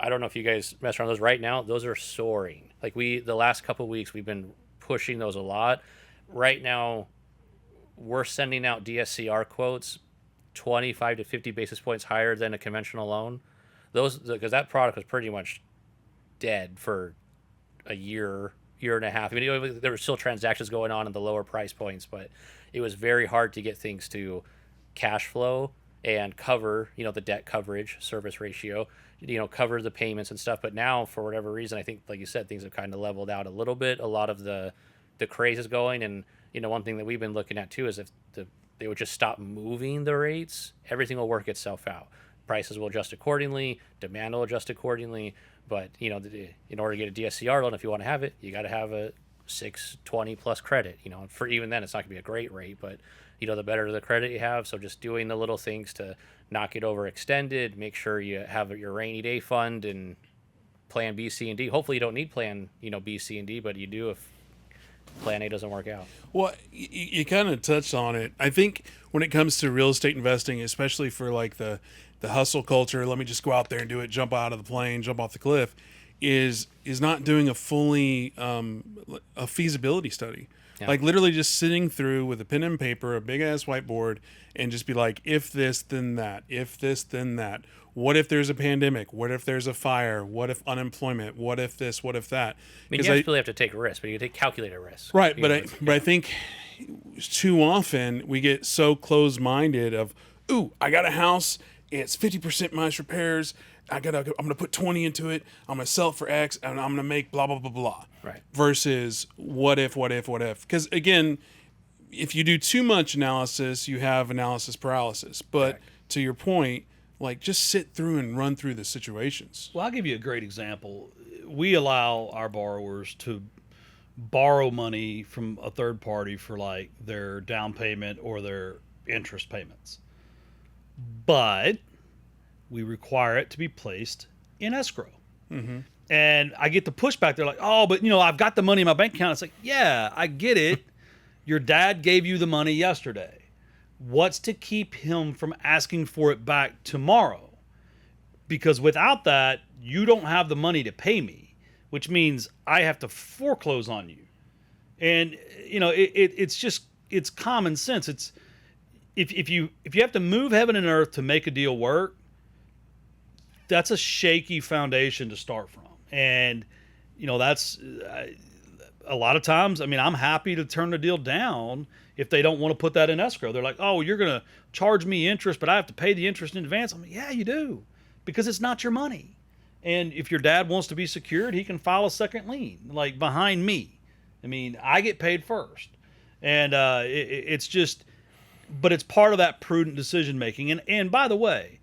I don't know if you guys mess around with those right now. Those are soaring. Like the last couple of weeks, we've been pushing those a lot. Right now, we're sending out DSCR quotes 25 to 50 basis points higher than a conventional loan. Because that product was pretty much dead for a year and a half. I mean, there were still transactions going on in the lower price points, but it was very hard to get things to cash flow and cover, the debt coverage, service ratio, cover the payments and stuff. But now, for whatever reason, I think, like you said, things have kind of leveled out a little bit. A lot of the craze is going, and one thing that we've been looking at too is if they would just stop moving the rates, everything will work itself out. Prices will adjust accordingly, demand will adjust accordingly. But in order to get a DSCR loan, if you want to have it, you got to have a 620 plus credit. For even then, it's not going to be a great rate, but the better the credit you have. So just doing the little things to not get overextended, make sure you have your rainy day fund and plan B, C, and D. Hopefully you don't need plan B, C, and D, but you do if plan A doesn't work out. Well, you kind of touched on it. I think when it comes to real estate investing, especially for like the hustle culture, let me just go out there and do it, jump out of the plane, jump off the cliff, is not doing a fully a feasibility study. Yeah. Like literally just sitting through with a pen and paper, a big ass whiteboard, and just be like, if this, then that. If this, then that. What if there's a pandemic? What if there's a fire? What if unemployment? What if this? What if that? I mean, you really have to take a risk, but you take calculated risk. Right, but I think too often we get so closed-minded of, ooh, I got a house, it's 50% minus repairs. I'm gonna put 20 into it. I'm gonna sell it for X, and I'm gonna make blah blah blah blah. Right. Versus what if? Because again, if you do too much analysis, you have analysis paralysis. But to your point, like just sit through and run through the situations. Well, I'll give you a great example. We allow our borrowers to borrow money from a third party for like their down payment or their interest payments. But we require it to be placed in escrow. Mm-hmm. And I get the pushback. They're like, oh, but I've got the money in my bank account. It's like, yeah, I get it. Your dad gave you the money yesterday. What's to keep him from asking for it back tomorrow? Because without that, you don't have the money to pay me, which means I have to foreclose on you. And, it's common sense. It's if you have to move heaven and earth to make a deal work, that's a shaky foundation to start from. And, that's a lot of times, I mean, I'm happy to turn the deal down if they don't want to put that in escrow. They're like, oh, you're going to charge me interest, but I have to pay the interest in advance. I'm like, yeah, you do, because it's not your money. And if your dad wants to be secured, he can file a second lien, like behind me. I mean, I get paid first. And it's just, but it's part of that prudent decision making. And by the way,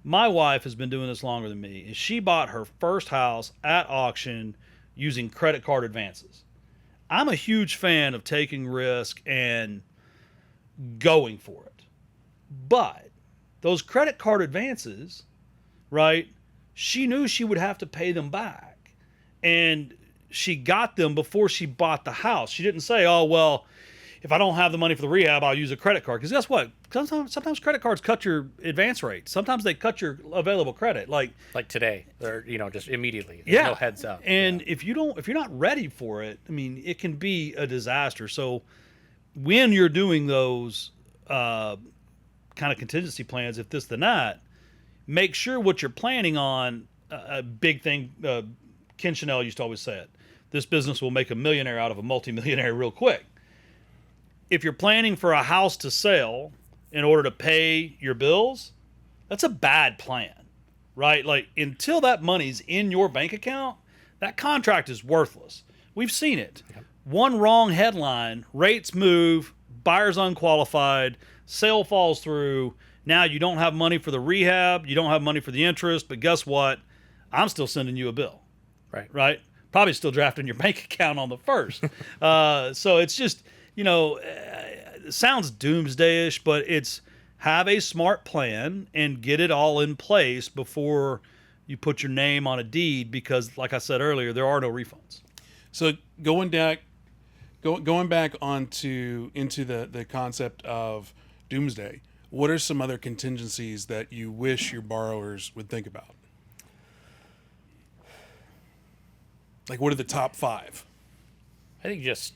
my wife has been doing this longer than me. She bought her first house at auction using credit card advances. I'm a huge fan of taking risk and going for it. But those credit card advances, right, she knew she would have to pay them back. And she got them before she bought the house. She didn't say, oh, well, if I don't have the money for the rehab, I'll use a credit card. Because guess what? Sometimes credit cards cut your advance rate. Sometimes they cut your available credit. Like today, or just immediately. There's no heads up. And if you're not ready for it, I mean, it can be a disaster. So when you're doing those kind of contingency plans, if this then that, make sure what you're planning on. A big thing. Ken Chanel used to always say it. This business will make a millionaire out of a multimillionaire real quick. If you're planning for a house to sell in order to pay your bills, that's a bad plan, right? Like until that money's in your bank account, that contract is worthless. We've seen it. Yep. One wrong headline, rates move, buyer's unqualified, sale falls through. Now you don't have money for the rehab, you don't have money for the interest, but guess what? I'm still sending you a bill. Right? Probably still drafting your bank account on the first. So it's just, it sounds doomsday-ish, but it's have a smart plan and get it all in place before you put your name on a deed, because like I said earlier, there are no refunds. So going back into the concept of doomsday, what are some other contingencies that you wish your borrowers would think about? Like, what are the top 5? I think just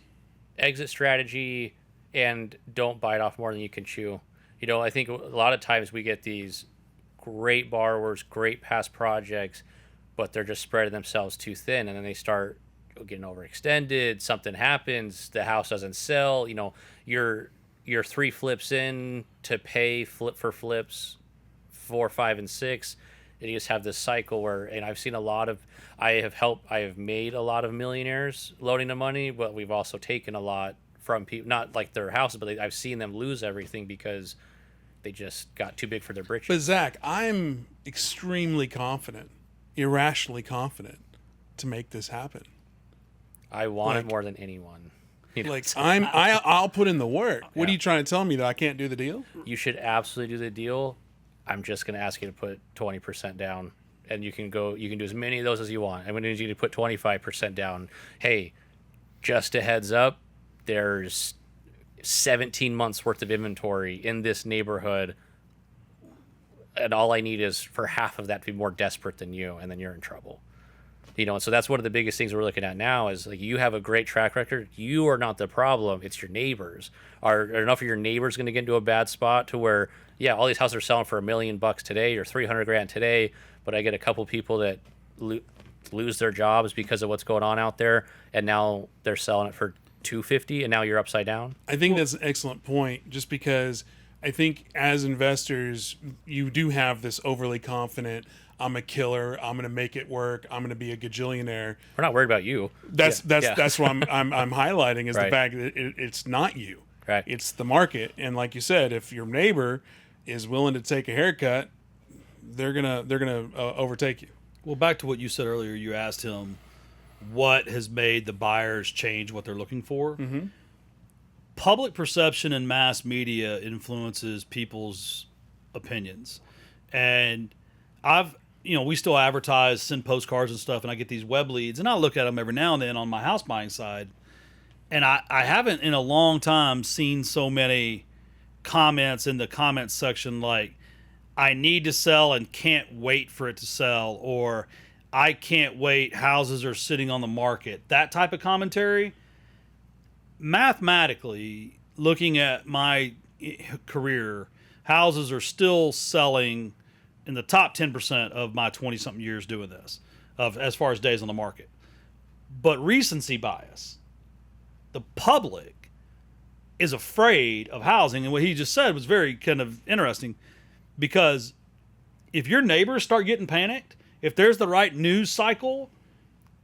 exit strategy and don't bite off more than you can chew. I think a lot of times we get these great borrowers, great past projects, but they're just spreading themselves too thin, and then they start getting overextended. Something happens, the house doesn't sell. You're 3 flips in to pay flip for flips 4, 5, and 6. And you just have this cycle where, and I've seen I have made a lot of millionaires loaning the money, but we've also taken a lot from people, not like their houses, but I've seen them lose everything because they just got too big for their britches. But Zach, I'm extremely confident, irrationally confident to make this happen. I want it more than anyone. I'll put in the work. What Yeah. are you trying to tell me, that I can't do the deal? You should absolutely do the deal. I'm just going to ask you to put 20% down, and you can do as many of those as you want. I'm going to need you to put 25% down. Hey, just a heads up, there's 17 months worth of inventory in this neighborhood, and all I need is for half of that to be more desperate than you, and then you're in trouble. And so that's one of the biggest things we're looking at now is like you have a great track record. You are not the problem. It's your neighbors. Are enough of your neighbors going to get into a bad spot to where, yeah, all these houses are selling for $1 million today or 300 grand today, but I get a couple people that lose their jobs because of what's going on out there, and now they're selling it for 250, and now you're upside down. I think that's an excellent point, just because I think as investors, you do have this overly confident, I'm a killer, I'm going to make it work, I'm going to be a gajillionaire. We're not worried about you. That's what I'm highlighting is Right. the fact that it's not you. Right. It's the market. And like you said, if your neighbor is willing to take a haircut, they're gonna overtake you. Well, back to what you said earlier, you asked him what has made the buyers change what they're looking for. Mm-hmm. Public perception and mass media influences people's opinions. And we still advertise, send postcards and stuff, and I get these web leads, and I look at them every now and then on my house buying side. And I haven't in a long time seen so many comments in the comments section like, I need to sell and can't wait for it to sell, or I can't wait, houses are sitting on the market. That type of commentary, mathematically, looking at my career, houses are still selling in the top 10% of my 20-something years doing this, as far as days on the market. But recency bias. The public is afraid of housing, and what he just said was very kind of interesting, because if your neighbors start getting panicked, if there's the right news cycle,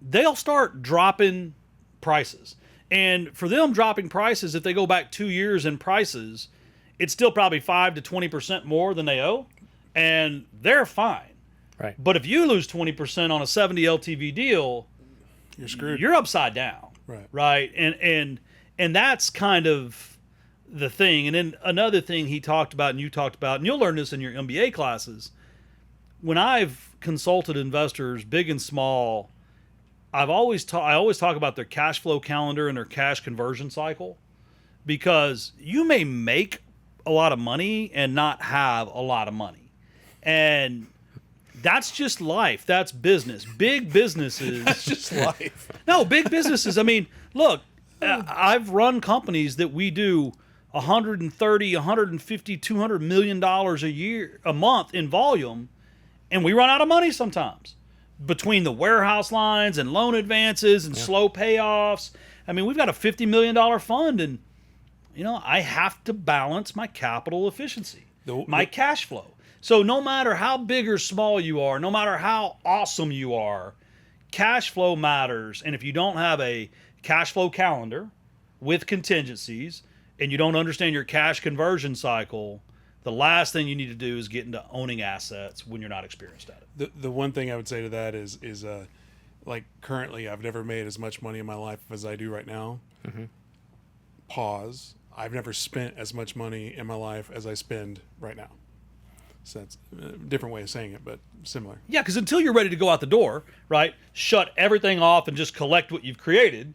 they'll start dropping prices. And for them dropping prices, if they go back 2 years in prices, it's still probably 5 to 20% more than they owe, and they're fine. Right. But if you lose 20% on a 70 LTV deal, You're screwed. you're upside down. Right. And that's kind of the thing. And then another thing he talked about and you talked about, and you'll learn this in your MBA classes, when I've consulted investors, big and small, I always talk about their cash flow calendar and their cash conversion cycle, because you may make a lot of money and not have a lot of money. And that's just life. That's business. Big businesses. That's just life. No, big businesses. I mean, look, I've run companies that we do 130, 150, $200 million a month in volume, and we run out of money sometimes between the warehouse lines and loan advances and slow payoffs. I mean, we've got a $50 million fund, and I have to balance my capital efficiency, my cash flow. So no matter how big or small you are, no matter how awesome you are, cash flow matters. And if you don't have a cash flow calendar with contingencies and you don't understand your cash conversion cycle, the last thing you need to do is get into owning assets when you're not experienced at it. The one thing I would say to that is like currently I've never made as much money in my life as I do right now. Mm-hmm. Pause. I've never spent as much money in my life as I spend right now. So that's a different way of saying it, but similar. Yeah, because until you're ready to go out the door, right, shut everything off and just collect what you've created.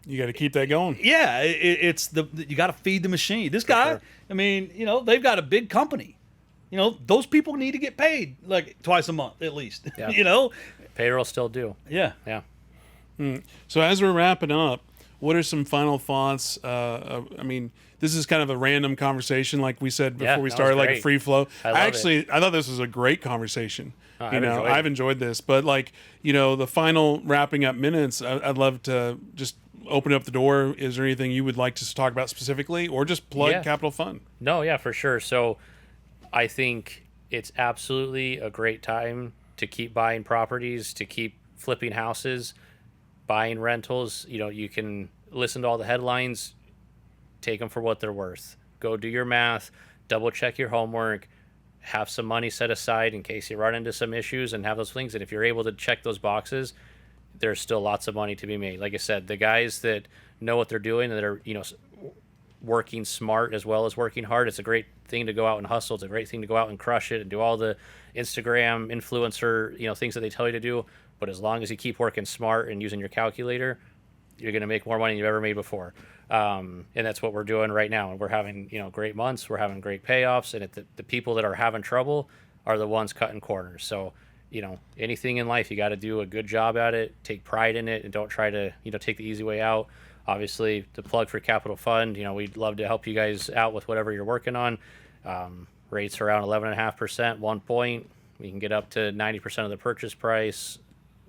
You got to keep that going. Yeah, it's you got to feed the machine. This guy, sure. I mean, they've got a big company. Those people need to get paid like twice a month at least. Yeah. Payroll still due. Yeah. Yeah. So as we're wrapping up, what are some final thoughts? I mean, this is kind of a random conversation, like we said before we started, like a free flow. I thought this was a great conversation. I've enjoyed this, but the final wrapping up minutes, I'd love to just open up the door. Is there anything you would like to talk about specifically, or just plug Capital Fund? No, yeah, for sure. So I think it's absolutely a great time to keep buying properties, to keep flipping houses, buying rentals. You can listen to all the headlines, take them for what they're worth. Go do your math, double check your homework, have some money set aside in case you run into some issues, and have those things. And if you're able to check those boxes, there's still lots of money to be made. Like I said, the guys that know what they're doing and that are, working smart as well as working hard, it's a great thing to go out and hustle. It's a great thing to go out and crush it and do all the Instagram influencer, things that they tell you to do. But as long as you keep working smart and using your calculator, you're going to make more money than you've ever made before. And that's what we're doing right now. And we're having, great months. We're having great payoffs. And the people that are having trouble are the ones cutting corners. So, anything in life, you got to do a good job at it, take pride in it, and don't try to, take the easy way out. Obviously, the plug for Capital Fund, we'd love to help you guys out with whatever you're working on. Rates around 11.5%, 1 point. We can get up to 90% of the purchase price,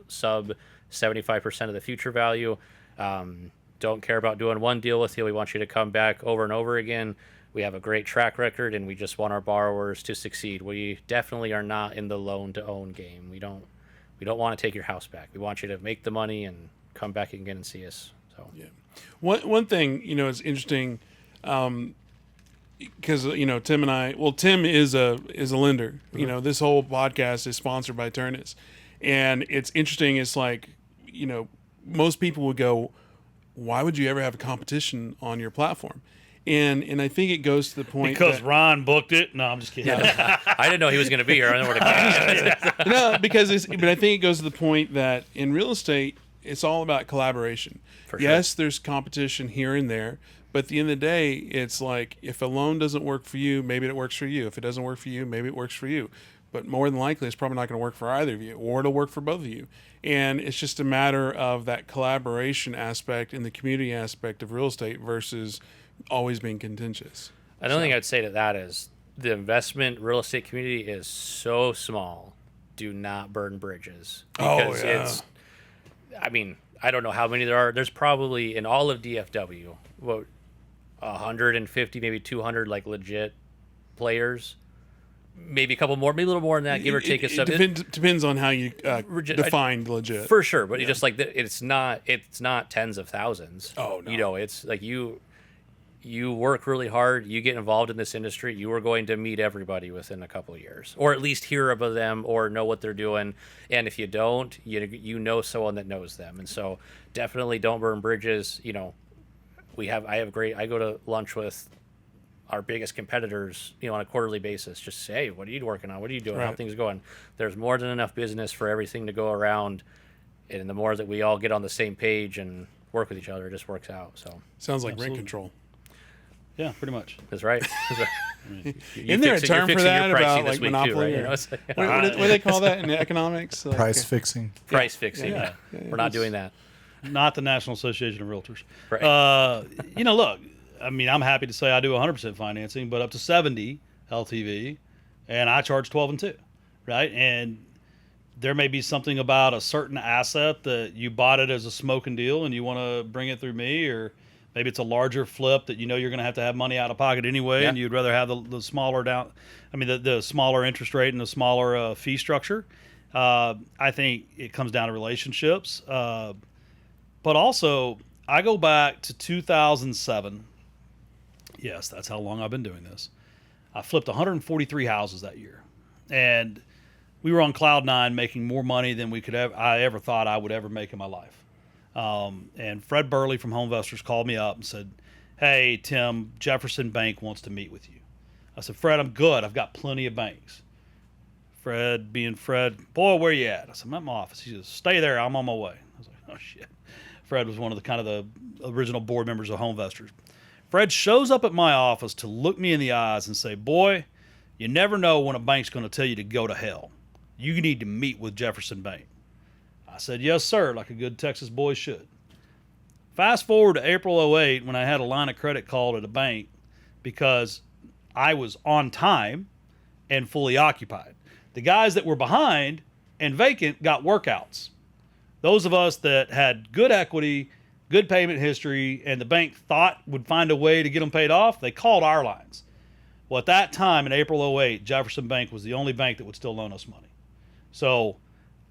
sub 75% of the future value. Don't care about doing one deal with you. We want you to come back over and over again. We have a great track record, and we just want our borrowers to succeed. We definitely are not in the loan to own game. We don't want to take your house back. We want you to make the money and come back again and see us. So yeah, one thing is interesting, because Tim and I. Well, Tim is a lender. Mm-hmm. This whole podcast is sponsored by Ternus, and it's interesting. It's like most people would go, why would you ever have a competition on your platform? And I think it goes to the point because Ron booked it. No, I'm just kidding. I didn't know he was going to be here. I don't know what to no, because but I think it goes to the point that in real estate, it's all about collaboration. For sure. Yes, there's competition here and there, but at the end of the day, it's like if a loan doesn't work for you, maybe it works for you. If it doesn't work for you, maybe it works for you. But more than likely, it's probably not going to work for either of you, or it'll work for both of you. And it's just a matter of that collaboration aspect and the community aspect of real estate versus always being contentious. Another thing I'd say to that is the investment real estate community is so small. Do not burn bridges. Because it's, I don't know how many there are. There's probably in all of DFW, 150, maybe 200 like legit players. Maybe a couple more, maybe a little more than that, give or take a sub. Depends on how you define legit. For sure, but just like it's not tens of thousands. Oh no. It's like you work really hard, you get involved in this industry, you are going to meet everybody within a couple of years, or at least hear about them or know what they're doing. And if you don't, you know someone that knows them. And so definitely don't burn bridges. I go to lunch with our biggest competitors, on a quarterly basis. Just say, hey, what are you working on? What are you doing? Right. How things going? There's more than enough business for everything to go around. And the more that we all get on the same page and work with each other, it just works out. So sounds like rent control. Yeah, pretty much. That's right. Isn't there a term for that about like monopoly? Too, right? What do they call that in economics? Price fixing. Price fixing. Yeah. We're not doing that. Not the National Association of Realtors. Right. Look, I'm happy to say I do 100% financing, but up to 70 LTV, and I charge 12 and 2, right? And there may be something about a certain asset that you bought it as a smoking deal and you want to bring it through me, or maybe it's a larger flip that you're going to have money out of pocket anyway, and you'd rather have the smaller the smaller interest rate and the smaller fee structure. I think it comes down to relationships. But also, I go back to 2007. Yes, that's how long I've been doing this. I flipped 143 houses that year. And we were on cloud nine, making more money than I ever thought I would ever make in my life. And Fred Burley from Home Investors called me up and said, hey, Tim, Jefferson Bank wants to meet with you. I said, Fred, I'm good. I've got plenty of banks. Fred, being Fred, boy, where you at? I said, I'm at my office. He says, stay there. I'm on my way. I was like, oh, shit. Fred was one of the original board members of Home Investors. Fred shows up at my office to look me in the eyes and say, boy, you never know when a bank's going to tell you to go to hell. You need to meet with Jefferson Bank. I said, yes, sir, like a good Texas boy should. Fast forward to April 2008 when I had a line of credit called at a bank because I was on time and fully occupied. The guys that were behind and vacant got workouts. Those of us that had good equity, good payment history, and the bank thought would find a way to get them paid off, they called our lines. Well, at that time in April 2008, Jefferson Bank was the only bank that would still loan us money. So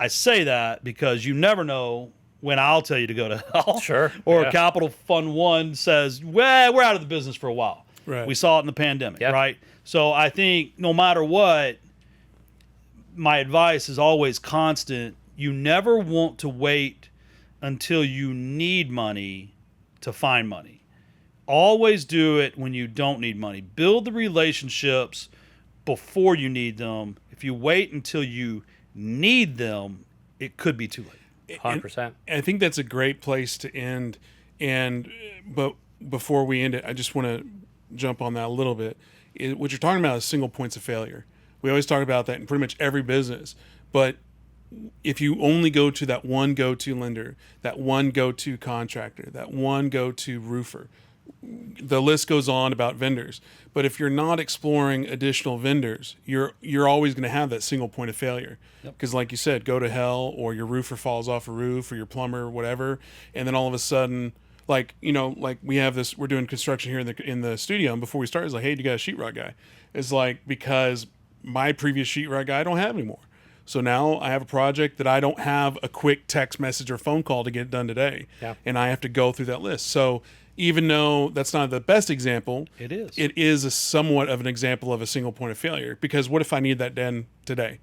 I say that because you never know when I'll tell you to go to hell. Sure. Or Capital Fund One says, well, we're out of the business for a while. Right. We saw it in the pandemic, right? So I think no matter what, my advice is always constant. You never want to wait until you need money to find money. Always do it when you don't need money. Build the relationships before you need them. If you wait until you need them, it could be too late. 100%. I think that's a great place to end. But before we end it, I just want to jump on that a little bit. What you're talking about is single points of failure. We always talk about that in pretty much every business. But if you only go to that one go-to lender, that one go-to contractor, that one go-to roofer, the list goes on about vendors. But if you're not exploring additional vendors, you're always going to have that single point of failure. Because like you said, go to hell, or your roofer falls off a roof, or your plumber, whatever, and then all of a sudden, like, you know, like we have this, we're doing construction here in the studio, and before we start, it's like, hey, do you got a sheetrock guy? It's like, because my previous sheetrock guy I don't have anymore. So now I have a project that I don't have a quick text message or phone call to get done today. Yeah. And I have to go through that list. So even though that's not the best example, It is. it is a somewhat of an example of a single point of failure. Because what if I need that done today?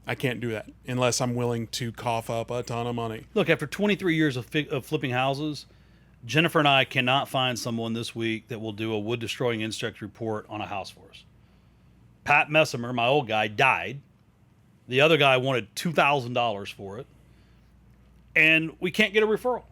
I can't do that unless I'm willing to cough up a ton of money. Look, after 23 years of flipping houses, Jennifer and I cannot find someone this week that will do a wood destroying insect report on a house for us. Pat Messimer, my old guy, died. The other guy wanted $2,000 for it. And we can't get a referral.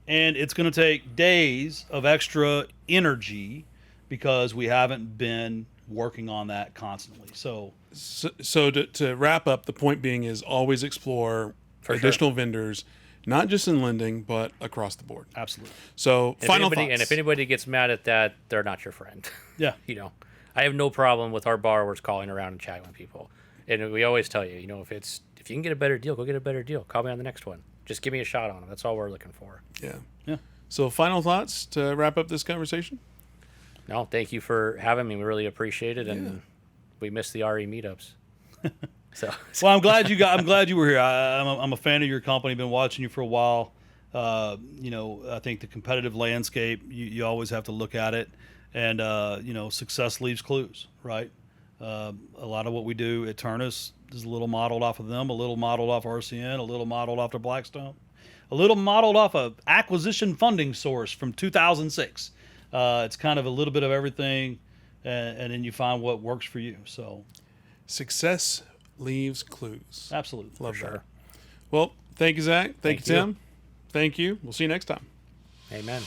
And it's going to take days of extra energy because we haven't been working on that constantly. So to wrap up, the point being is always explore additional vendors, not just in lending, but across the board. absolutely. So final thoughts. And if anybody gets mad at that, they're not your friend. Yeah. You know, I have no problem with our borrowers calling around and chatting with people. And we always tell you, you know, if you can get a better deal, go get a better deal. Call me on the next one. Just give me a shot on them. That's all we're looking for. Yeah. Yeah. So final thoughts to wrap up this conversation? No, thank you for having me. We really appreciate it, and we missed the RE meetups. So Well, I'm glad you were here. I'm a fan of your company. Been watching you for a while. You know, I think the competitive landscape, you always have to look at it, and you know, success leaves clues, right? A lot of what we do at Ternus is a little modeled off of them, a little modeled off RCN, a little modeled off of Blackstone, a little modeled off of acquisition funding source from 2006. It's kind of a little bit of everything, and then you find what works for you. So Success leaves clues. absolutely. Love sure. that. Well, thank you, Zach. Thank you, you. Tim. Thank you. We'll see you next time. amen.